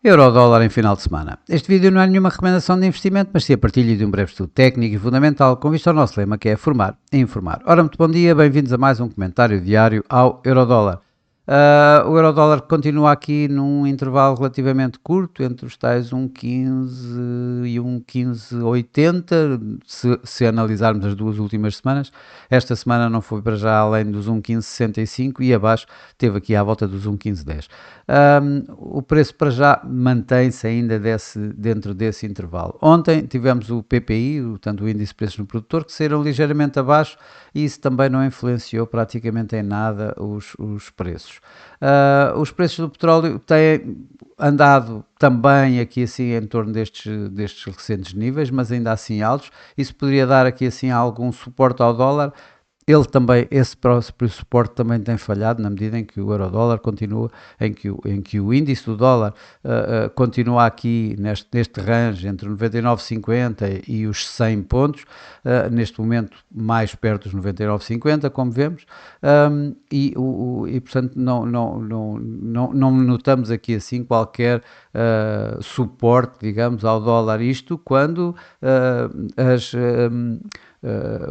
Euro-dólar em final de semana. Este vídeo não é nenhuma recomendação de investimento, mas sim a partilha de um breve estudo técnico e fundamental com vista ao nosso lema que é formar e informar. Ora, muito bom dia, bem-vindos a mais um comentário diário ao Euro-dólar. O Eurodólar continua aqui num intervalo relativamente curto, entre os tais 1,15 e 1,1580, se analisarmos as duas últimas semanas. Esta semana não foi para já além dos 1,1565 e abaixo teve aqui à volta dos 1,1510. O preço para já mantém-se ainda dentro desse intervalo. Ontem tivemos o PPI, portanto o Índice de Preços no Produtor, que saíram ligeiramente abaixo e isso também não influenciou praticamente em nada os preços. Os preços do petróleo têm andado também aqui assim em torno destes recentes níveis, mas ainda assim altos. Isso poderia dar aqui assim algum suporte ao dólar. Ele também, esse próprio suporte também tem falhado na medida em que o euro-dólar continua, em que o índice do dólar continua aqui neste range entre 99,50 e os 100 pontos, neste momento mais perto dos 99,50, como vemos, e portanto não notamos aqui assim qualquer suporte, digamos, ao dólar, isto quando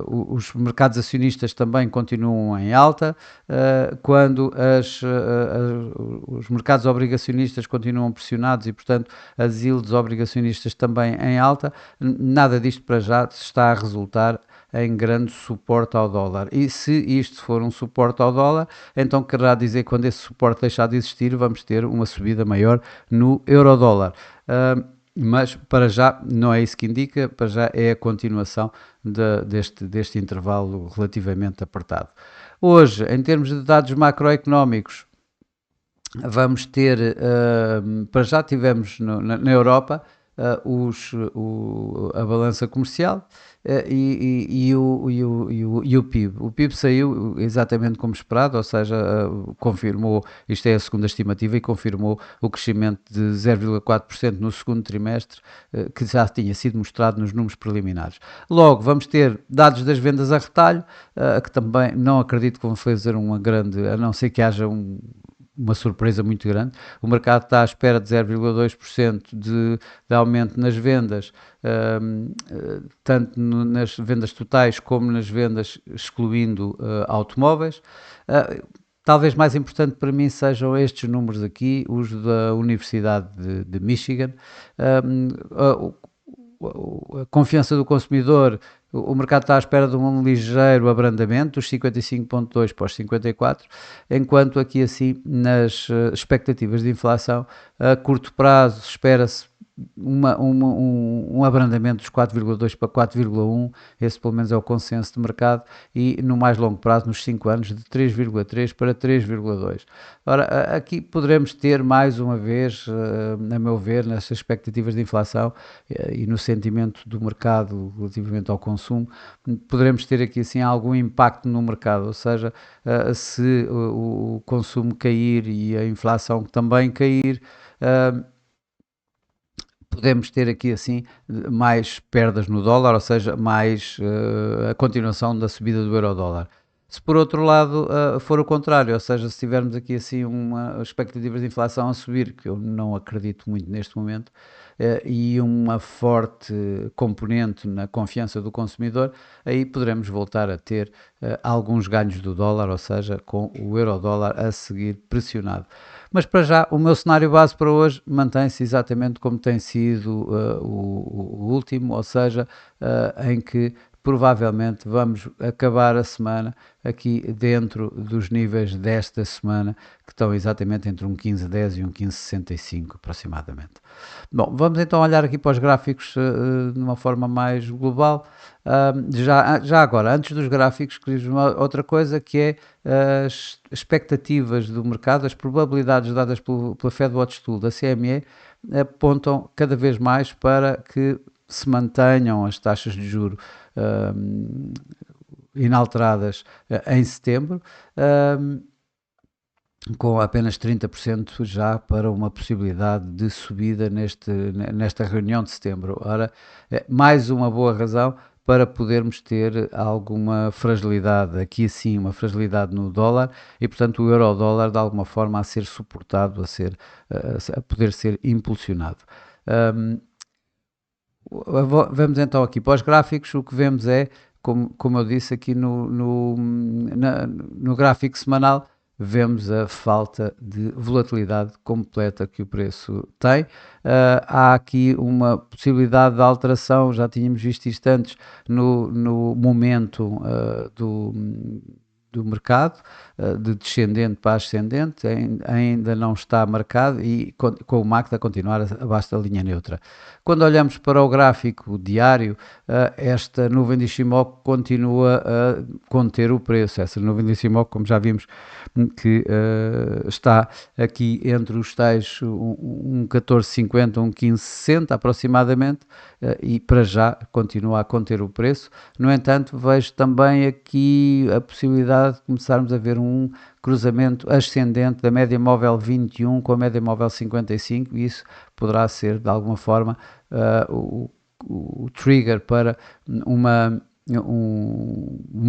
os mercados acionistas também continuam em alta, quando os mercados obrigacionistas continuam pressionados e, portanto, as yields obrigacionistas também em alta, nada disto para já está a resultar em grande suporte ao dólar. E se isto for um suporte ao dólar, então querrá dizer que quando esse suporte deixar de existir, vamos ter uma subida maior no euro-dólar. Mas para já não é isso que indica, para já é a continuação deste intervalo relativamente apertado. Hoje, em termos de dados macroeconómicos, vamos ter, para já tivemos na Europa a balança comercial e o PIB. O PIB saiu exatamente como esperado, ou seja, confirmou, isto é a segunda estimativa, e confirmou o crescimento de 0,4% no segundo trimestre, que já tinha sido mostrado nos números preliminares. Logo, vamos ter dados das vendas a retalho, que também não acredito que vão fazer uma grande, a não ser que haja uma surpresa muito grande. O mercado está à espera de 0,2% de aumento nas vendas, tanto nas vendas totais como nas vendas excluindo automóveis. Talvez mais importante para mim sejam estes números aqui, os da Universidade de Michigan. A confiança do consumidor, o mercado está à espera de um ligeiro abrandamento, dos 55,2 para os 54, enquanto aqui assim nas expectativas de inflação a curto prazo espera-se um abrandamento dos 4,2 para 4,1, esse pelo menos é o consenso de mercado, e no mais longo prazo, nos 5 anos, de 3,3 para 3,2. Ora, aqui poderemos ter mais uma vez, a meu ver, nessas expectativas de inflação e no sentimento do mercado relativamente ao consumo, poderemos ter aqui assim algum impacto no mercado, ou seja, se o consumo cair e a inflação também cair, podemos ter aqui assim mais perdas no dólar, ou seja, mais a continuação da subida do euro-dólar. Se por outro lado for o contrário, ou seja, se tivermos aqui assim uma expectativa de inflação a subir, que eu não acredito muito neste momento, e uma forte componente na confiança do consumidor, aí poderemos voltar a ter alguns ganhos do dólar, ou seja, com o euro-dólar a seguir pressionado. Mas para já, o meu cenário base para hoje mantém-se exatamente como tem sido o último, ou seja, em que provavelmente vamos acabar a semana aqui dentro dos níveis desta semana, que estão exatamente entre um 15,10 e um 15,65 aproximadamente. Bom, vamos então olhar aqui para os gráficos de uma forma mais global. Já agora, antes dos gráficos, queria uma outra coisa que é as expectativas do mercado, as probabilidades dadas pela FedWatch Tool da CME apontam cada vez mais para que se mantenham as taxas de juro inalteradas em setembro, com apenas 30% já para uma possibilidade de subida nesta reunião de setembro. Ora, mais uma boa razão para podermos ter alguma fragilidade, aqui sim, uma fragilidade no dólar e, portanto, o euro-dólar de alguma forma a ser suportado, a poder ser impulsionado. Vamos então aqui para os gráficos, o que vemos é, como eu disse aqui no gráfico semanal, vemos a falta de volatilidade completa que o preço tem. Há aqui uma possibilidade de alteração, já tínhamos visto isto antes, no momento do mercado, de descendente para ascendente, ainda não está marcado e com o MACD a continuar abaixo da linha neutra. Quando olhamos para o gráfico diário, esta nuvem de Ishimoku continua a conter o preço. Essa nuvem de Ishimoku, como já vimos, que está aqui entre os tais 14,50, 15,60 aproximadamente, e para já continua a conter o preço. No entanto, vejo também aqui a possibilidade de começarmos a ver um cruzamento ascendente da média móvel 21 com a média móvel 55, e isso poderá ser de alguma forma o trigger para uma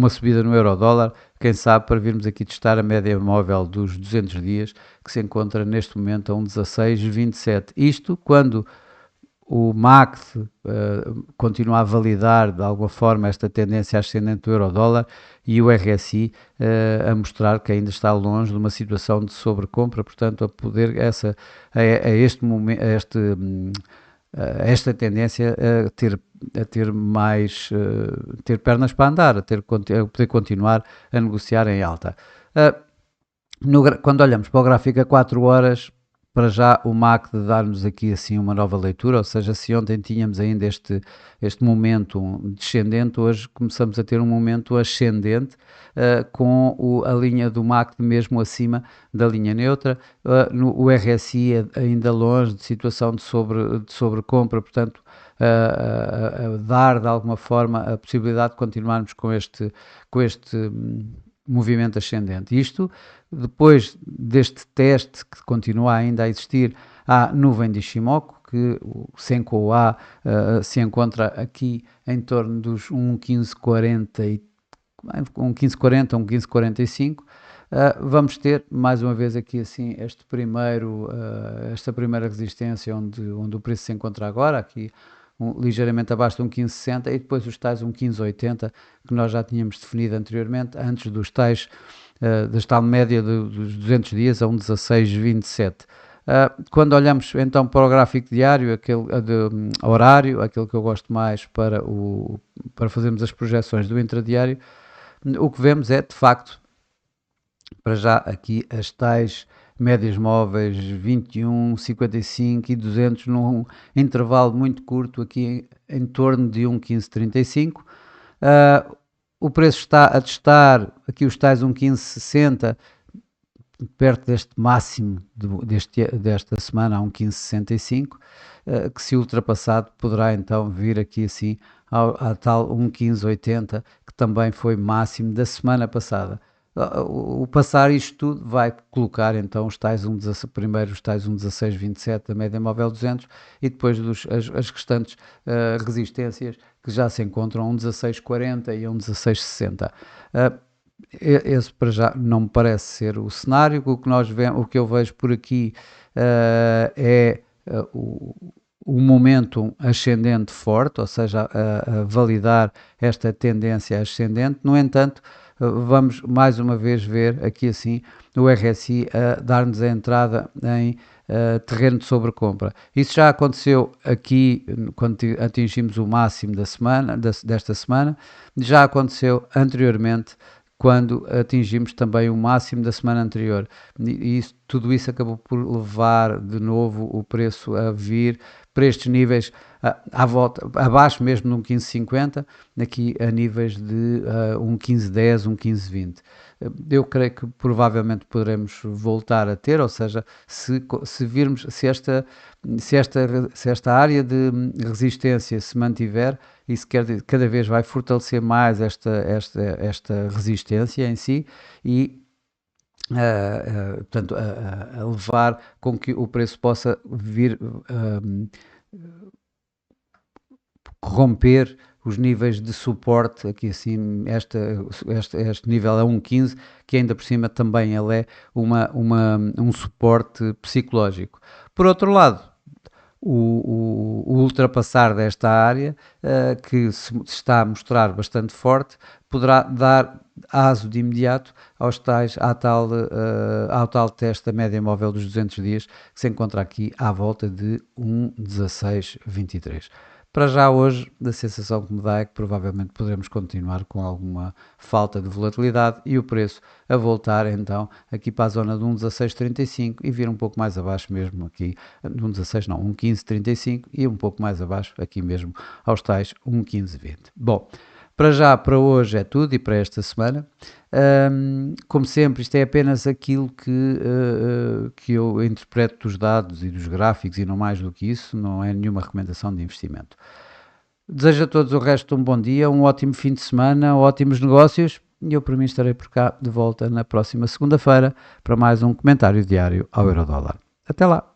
subida no euro-dólar, quem sabe para virmos aqui testar a média móvel dos 200 dias, que se encontra neste momento a 1,1627. Isto quando o MACD continua a validar de alguma forma esta tendência ascendente do euro-dólar e o RSI a mostrar que ainda está longe de uma situação de sobrecompra, portanto a poder este momento, esta tendência a ter mais ter pernas para andar, a poder continuar a negociar em alta. Quando olhamos para o gráfico a 4 horas, para já o MACD dar-nos aqui assim uma nova leitura, ou seja, se ontem tínhamos ainda este momento descendente, hoje começamos a ter um momento ascendente com a linha do MACD mesmo acima da linha neutra, o RSI ainda longe de situação de sobrecompra, portanto a dar de alguma forma a possibilidade de continuarmos com este movimento ascendente. Isto depois deste teste que continua ainda a existir à nuvem de Ishimoku, que o Senko A se encontra aqui em torno dos 1,1540, 1,1545. Vamos ter mais uma vez aqui assim esta primeira resistência onde o preço se encontra agora, aqui ligeiramente abaixo de 1,1560 e depois os tais 1,1580 que nós já tínhamos definido anteriormente, antes dos tais da tal média dos 200 dias a 1,1627. Quando olhamos então para o gráfico diário, aquele horário, aquele que eu gosto mais para fazermos as projeções do intradiário, o que vemos é, de facto, para já aqui as tais médias móveis 21, 55 e 200 num intervalo muito curto, aqui em torno de 1,1535. O preço está a testar aqui os tais 1,1560, perto deste máximo desta semana, a 1,1565, que se ultrapassado poderá então vir aqui assim a tal 1,1580, que também foi máximo da semana passada. O passar isto tudo vai colocar então os tais primeiro os tais 1,1627 da média móvel 200 e depois as restantes resistências que já se encontram 1,1640 e 1,1660. Esse para já não me parece ser o cenário. O que eu vejo por aqui é o momento ascendente forte, ou seja, a validar esta tendência ascendente. No entanto, vamos mais uma vez ver aqui assim o RSI a dar-nos a entrada em terreno de sobrecompra. Isso já aconteceu aqui quando atingimos o máximo desta semana, já aconteceu anteriormente quando atingimos também o máximo da semana anterior. E tudo isso acabou por levar de novo o preço a vir para estes níveis à volta, abaixo mesmo de 1,1550, aqui a níveis de 1,1510, 1,1520. Eu creio que provavelmente poderemos voltar a ter, ou seja, se virmos, se esta área de resistência se mantiver, isso cada vez vai fortalecer mais esta resistência em si e portanto, a levar com que o preço possa vir romper os níveis de suporte, aqui assim, este nível é 1,15, que ainda por cima também ele é um suporte psicológico. Por outro lado, o ultrapassar desta área, que se está a mostrar bastante forte, poderá dar aso de imediato ao tal teste da média móvel dos 200 dias, que se encontra aqui à volta de 1,1623. Para já hoje, a sensação que me dá é que provavelmente poderemos continuar com alguma falta de volatilidade e o preço a voltar então aqui para a zona de 1,1635 e vir um pouco mais abaixo mesmo aqui, de 1,16 não, 1,1535 e um pouco mais abaixo aqui mesmo aos tais 1,1520. Bom, para já, para hoje é tudo e para esta semana. Como sempre, isto é apenas aquilo que eu interpreto dos dados e dos gráficos e não mais do que isso, não é nenhuma recomendação de investimento. Desejo a todos o resto de um bom dia, um ótimo fim de semana, ótimos negócios e eu por mim estarei por cá de volta na próxima segunda-feira para mais um comentário diário ao Eurodólar. Até lá!